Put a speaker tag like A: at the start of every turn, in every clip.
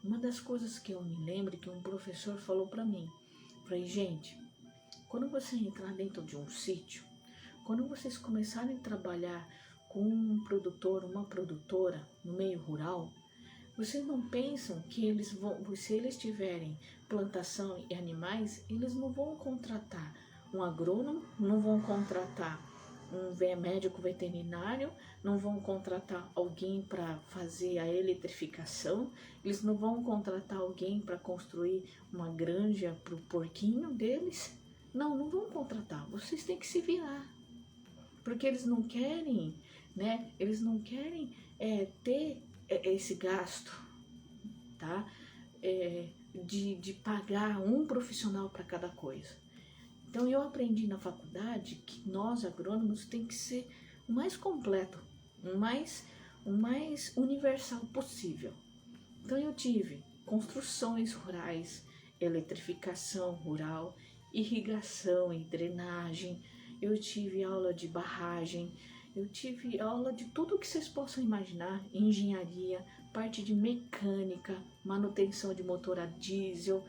A: Uma das coisas que eu me lembro que um professor falou para mim, falei, gente, quando você entrar dentro de um sítio, quando vocês começarem a trabalhar com um produtor, uma produtora no meio rural, vocês não pensam que eles vão, se eles tiverem plantação e animais, eles não vão contratar um agrônomo, não vão contratar um médico veterinário, não vão contratar alguém para fazer a eletrificação, eles não vão contratar alguém para construir uma granja para o porquinho deles. Não, não vão contratar, vocês têm que se virar. Porque eles não querem, né? Eles não querem ter esse gasto, tá? De pagar um profissional para cada coisa. Então eu aprendi na faculdade que nós agrônomos tem que ser o mais completo, o mais universal possível. Então eu tive construções rurais, eletrificação rural, irrigação e drenagem, eu tive aula de barragem, eu tive aula de tudo que vocês possam imaginar, engenharia, parte de mecânica, manutenção de motor a diesel,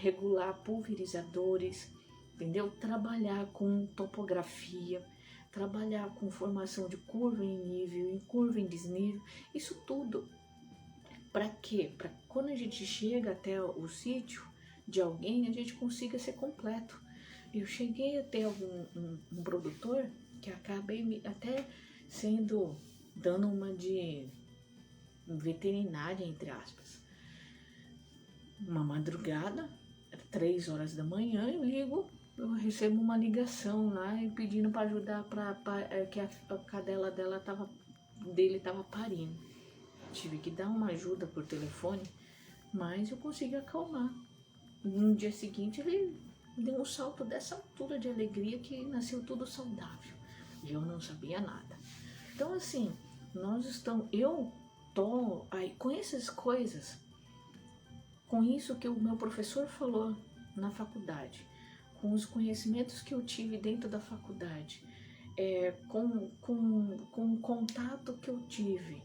A: regular pulverizadores, entendeu? Trabalhar com topografia, trabalhar com formação de curva em nível, em curva em desnível, isso tudo. Para quê? Para quando a gente chega até o sítio de alguém, a gente consiga ser completo. Eu cheguei até um produtor que acabei até dando uma de veterinária, entre aspas. Uma madrugada, 3 horas da manhã, eu recebo uma ligação lá pedindo para ajudar que a cadela dele estava parindo. Tive que dar uma ajuda por telefone, mas eu consegui acalmar. No dia seguinte ele deu um salto dessa altura de alegria que nasceu tudo saudável. E eu não sabia nada. Então assim, eu tô aí com essas coisas, com isso que o meu professor falou na faculdade, com os conhecimentos que eu tive dentro da faculdade, com o contato que eu tive,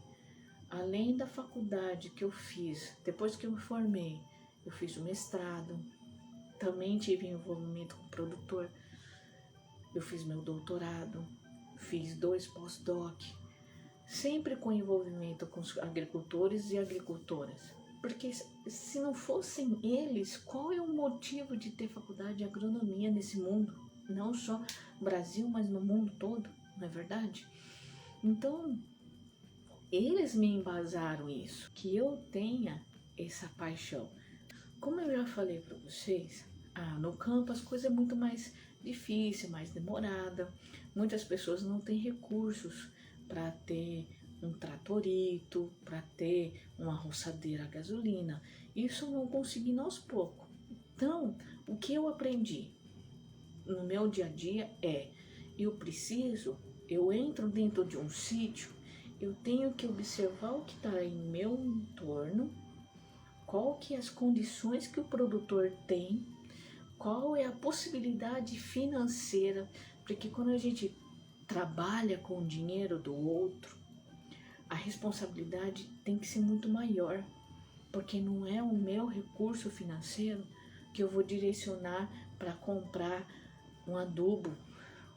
A: além da faculdade que eu fiz, depois que eu me formei, eu fiz o mestrado, também tive envolvimento com o produtor, eu fiz meu doutorado, fiz 2 pós-doc, sempre com envolvimento com os agricultores e agricultoras. Porque se não fossem eles, qual é o motivo de ter faculdade de agronomia nesse mundo? Não só no Brasil, mas no mundo todo, não é verdade? Então, eles me embasaram isso, que eu tenha essa paixão. Como eu já falei para vocês, no campo as coisas é muito mais difícil, mais demorada. Muitas pessoas não têm recursos para ter um tratorito, para ter uma roçadeira a gasolina. Isso eu não consegui aos poucos. Então, o que eu aprendi no meu dia a dia eu entro dentro de um sítio, eu tenho que observar o que está em meu entorno, qual que é as condições que o produtor tem, qual é a possibilidade financeira, porque quando a gente trabalha com o dinheiro do outro, a responsabilidade tem que ser muito maior, porque não é o meu recurso financeiro que eu vou direcionar para comprar um adubo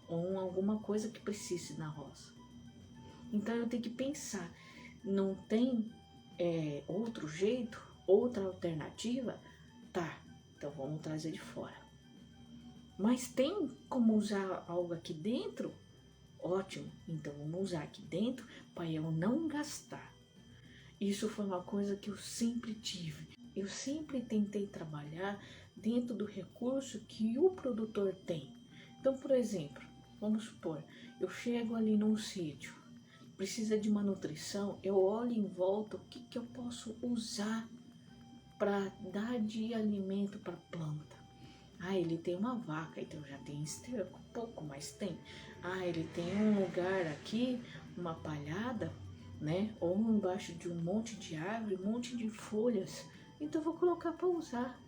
A: ou alguma coisa que precise na roça. Então eu tenho que pensar, não tem outro jeito, outra alternativa? Tá, então vamos trazer de fora. Mas tem como usar algo aqui dentro? Ótimo, então vamos usar aqui dentro para eu não gastar. Isso foi uma coisa que eu sempre tive. Eu sempre tentei trabalhar dentro do recurso que o produtor tem. Então, por exemplo, vamos supor, eu chego ali num sítio, precisa de uma nutrição, eu olho em volta o que eu posso usar para dar de alimento para a planta. Ele tem uma vaca, então já tem esterco, pouco, mas tem. Ele tem um lugar aqui, uma palhada, né? Ou embaixo de um monte de árvore, um monte de folhas. Então eu vou colocar para usar.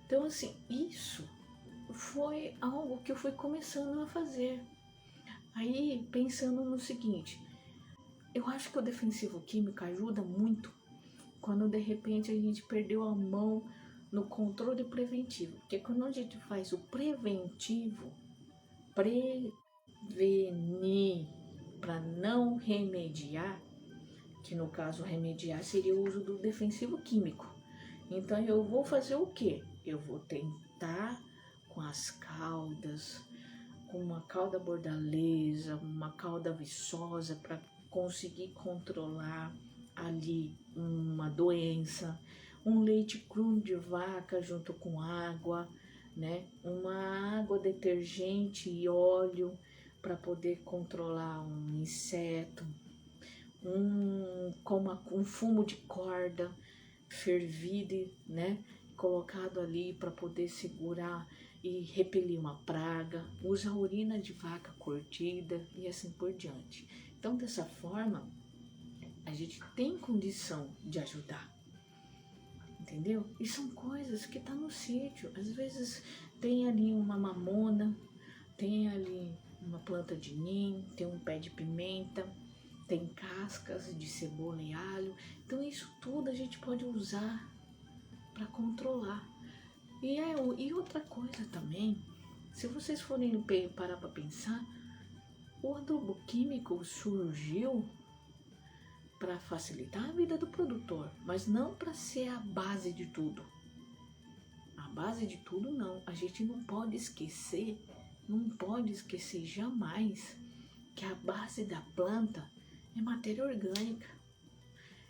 A: Então assim, isso foi algo que eu fui começando a fazer. Aí pensando no seguinte, eu acho que o defensivo químico ajuda muito, quando de repente a gente perdeu a mão no controle preventivo. Porque quando a gente faz o preventivo, prevenir para não remediar, que no caso remediar seria o uso do defensivo químico. Então eu vou fazer o quê? Eu vou tentar com as caudas, com uma cauda bordaleza, uma cauda viçosa para conseguir controlar ali uma doença, um leite cru de vaca junto com água, né? Uma água detergente e óleo para poder controlar um inseto, um fumo de corda fervido, né? Colocado ali para poder segurar e repelir uma praga, usa a urina de vaca curtida e assim por diante. Então, dessa forma, a gente tem condição de ajudar, entendeu? E são coisas que tá no sítio. Às vezes tem ali uma mamona, tem ali uma planta de ninho, tem um pé de pimenta, tem cascas de cebola e alho. Então isso tudo a gente pode usar para controlar. E outra coisa também, se vocês forem parar para pensar, o adubo químico surgiu para facilitar a vida do produtor, mas não para ser a base de tudo. A base de tudo não. A gente não pode esquecer jamais que a base da planta é matéria orgânica.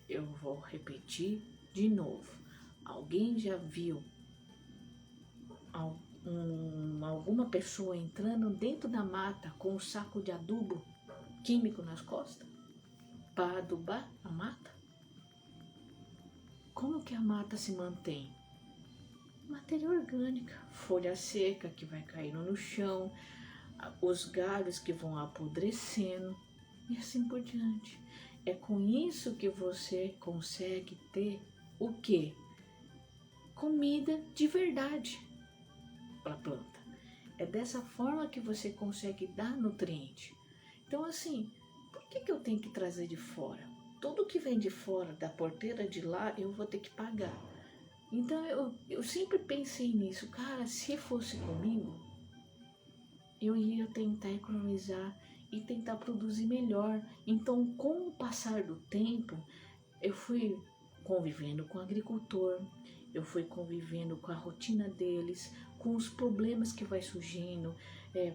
A: Eu vou repetir de novo. Alguém já viu alguma pessoa entrando dentro da mata com um saco de adubo químico nas costas para adubar a mata? Como que a mata se mantém? Matéria orgânica, folha seca que vai caindo no chão, os galhos que vão apodrecendo e assim por diante. É com isso que você consegue ter o quê? Comida de verdade para a planta. É dessa forma que você consegue dar nutriente. Então assim, por que eu tenho que trazer de fora? Tudo que vem de fora, da porteira de lá, eu vou ter que pagar. Então eu sempre pensei nisso, cara, se fosse comigo, eu ia tentar economizar e tentar produzir melhor. Então, com o passar do tempo, eu fui convivendo com o agricultor, eu fui convivendo com a rotina deles, com os problemas que vai surgindo,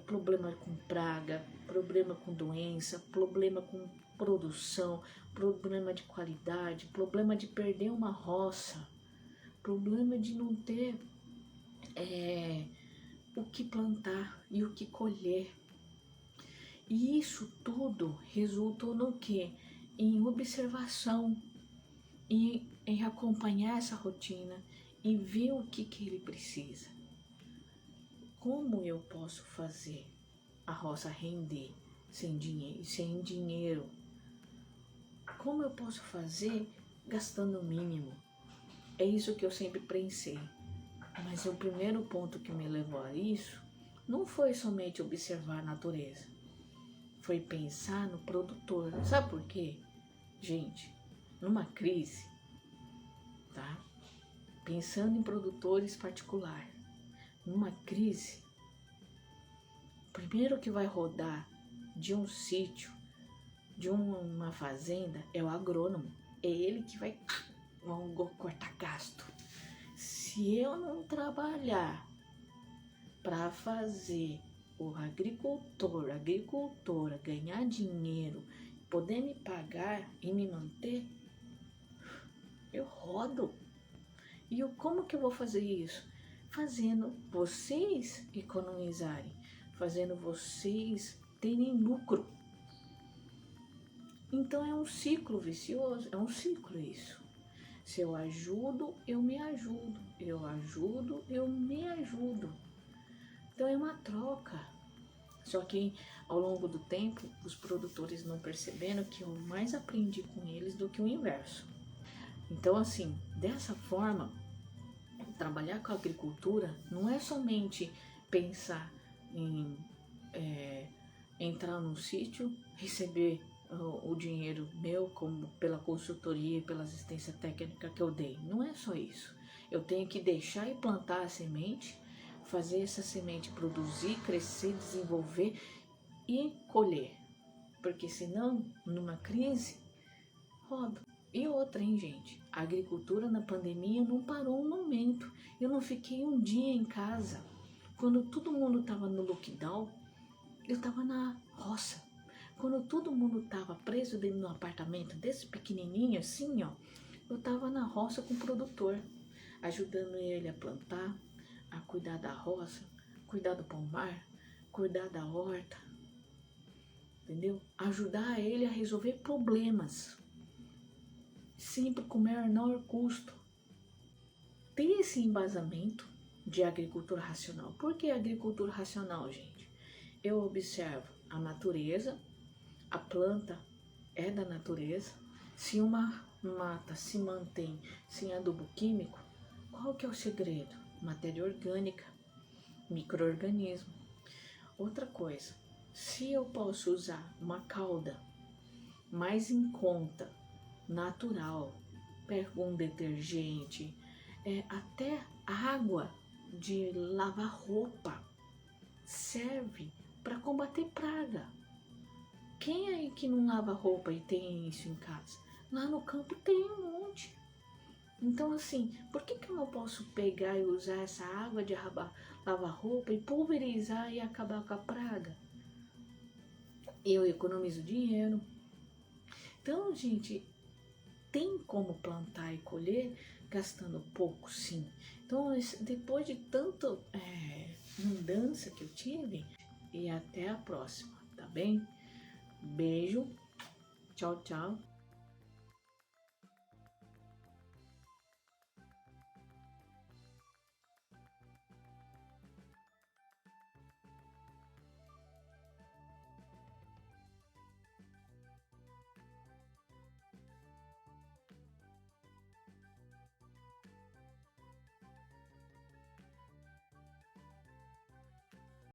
A: problema com praga, problema com doença, problema com produção, problema de qualidade, problema de perder uma roça, problema de não ter o que plantar e o que colher. E isso tudo resultou no quê? Em observação, em acompanhar essa rotina e ver o que ele precisa. Como eu posso fazer a roça render sem dinheiro? Como eu posso fazer gastando o mínimo? É isso que eu sempre pensei. Mas o primeiro ponto que me levou a isso não foi somente observar a natureza. Foi pensar no produtor. Sabe por quê? Gente, numa crise, tá? Pensando em produtores particulares, numa crise, o primeiro que vai rodar de um sítio, de uma fazenda, é o agrônomo. É ele que vai cortar gasto. Se eu não trabalhar para fazer o agricultor, a agricultora ganhar dinheiro, poder me pagar e me manter, eu rodo. E como que eu vou fazer isso? Fazendo vocês economizarem, fazendo vocês terem lucro. Então é um ciclo vicioso, é um ciclo isso. Se eu ajudo, eu me ajudo. Eu ajudo, eu me ajudo. Então é uma troca. Só que ao longo do tempo, os produtores não perceberam que eu mais aprendi com eles do que o inverso. Então assim, dessa forma, trabalhar com a agricultura não é somente pensar em entrar num sítio, receber o dinheiro meu como pela consultoria e pela assistência técnica que eu dei. Não é só isso. Eu tenho que deixar e plantar a semente, fazer essa semente produzir, crescer, desenvolver e colher. Porque senão, numa crise, roda. E outra, hein, gente? A agricultura na pandemia não parou um momento. Eu não fiquei um dia em casa. Quando todo mundo estava no lockdown, eu estava na roça. Quando todo mundo estava preso dentro de um apartamento desse pequenininho assim, ó, eu estava na roça com o produtor, ajudando ele a plantar, a cuidar da roça, cuidar do pomar, cuidar da horta, entendeu? Ajudar ele a resolver problemas, sempre com o menor custo. Ter esse embasamento de agricultura racional. Por que agricultura racional, gente? Eu observo a natureza, a planta é da natureza. Se uma mata se mantém sem adubo químico, qual que é o segredo? Matéria orgânica, micro-organismo. Outra coisa, se eu posso usar uma cauda mais em conta, natural, pego um detergente, até água de lavar roupa serve para combater praga. Quem aí que não lava roupa e tem isso em casa? Lá no campo tem um monte. Então assim, por que eu não posso pegar e usar essa água de lavar roupa e pulverizar e acabar com a praga? Eu economizo dinheiro. Então, gente, tem como plantar e colher gastando pouco, sim. Então, depois de tanta mudança que eu tive, e até a próxima, tá bem? Beijo, tchau, tchau.